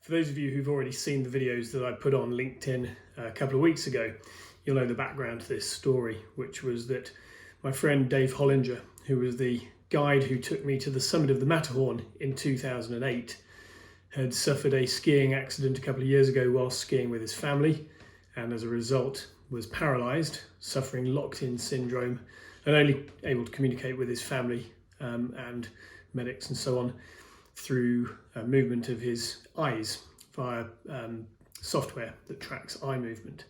For those of you who've already seen the videos that I put on LinkedIn a couple of weeks ago, you'll know the background to this story, which was that my friend Dave Hollinger, who was the guide who took me to the summit of the Matterhorn in 2008, had suffered a skiing accident a couple of years ago while skiing with his family, and as a result was paralysed, suffering locked-in syndrome, and only able to communicate with his family and medics and so on through movement of his eyes via software that tracks eye movement.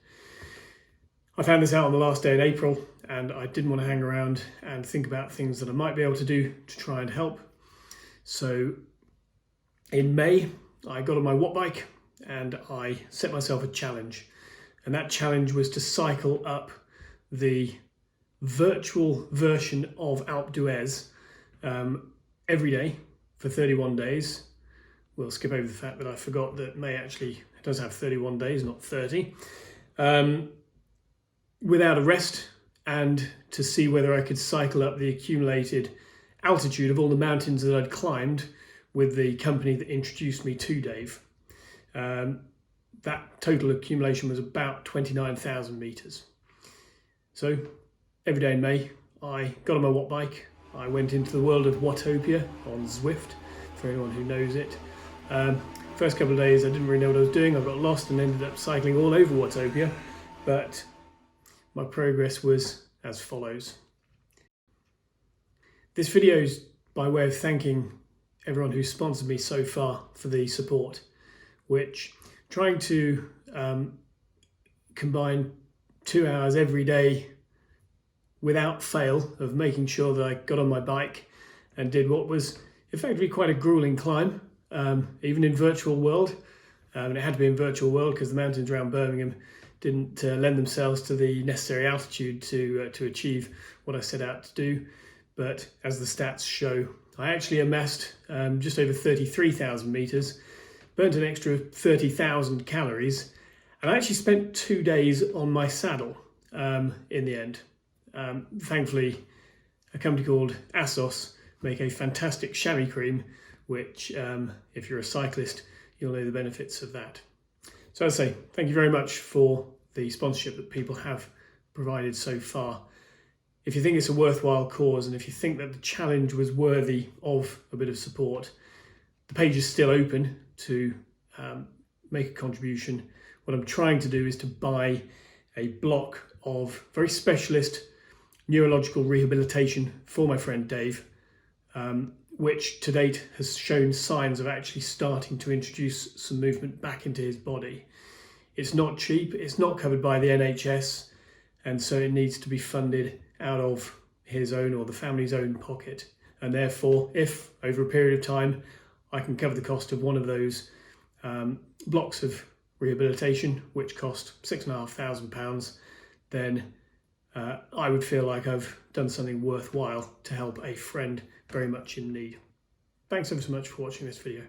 I found this out on the last day in April, and I didn't want to hang around and think about things that I might be able to do to try and help. So in May, I got on my watt bike and I set myself a challenge. And that challenge was to cycle up the virtual version of Alpe d'Huez every day for 31 days. We'll skip over the fact that I forgot that May actually does have 31 days, not 30. Without a rest, and to see whether I could cycle up the accumulated altitude of all the mountains that I'd climbed with the company that introduced me to Dave. That total accumulation was about 29,000 meters. So every day in May, I got on my watt bike. I went into the world of Wattopia on Zwift, for anyone who knows it. First couple of days I didn't really know what I was doing. I got lost and ended up cycling all over Wattopia, but my progress was as follows. This video is by way of thanking everyone who's sponsored me so far for the support, which trying to combine 2 hours every day without fail of making sure that I got on my bike and did what was effectively quite a grueling climb, even in virtual world. And it had to be in virtual world because the mountains around Birmingham didn't lend themselves to the necessary altitude to achieve what I set out to do. But as the stats show, I actually amassed just over 33,000 meters, burnt an extra 30,000 calories, and I actually spent 2 days on my saddle in the end. Thankfully, a company called Assos make a fantastic chamois cream, which if you're a cyclist, you'll know the benefits of that. So I'd say thank you very much for the sponsorship that people have provided so far. If you think it's a worthwhile cause, and if you think that the challenge was worthy of a bit of support, the page is still open to make a contribution. What I'm trying to do is to buy a block of very specialist neurological rehabilitation for my friend Dave, which to date has shown signs of actually starting to introduce some movement back into his body. It's not cheap, it's not covered by the NHS, and so it needs to be funded out of his own or the family's own pocket. And therefore, if over a period of time I can cover the cost of one of those blocks of rehabilitation, which cost £6,500, then I would feel like I've done something worthwhile to help a friend very much in need. Thanks ever so much for watching this video.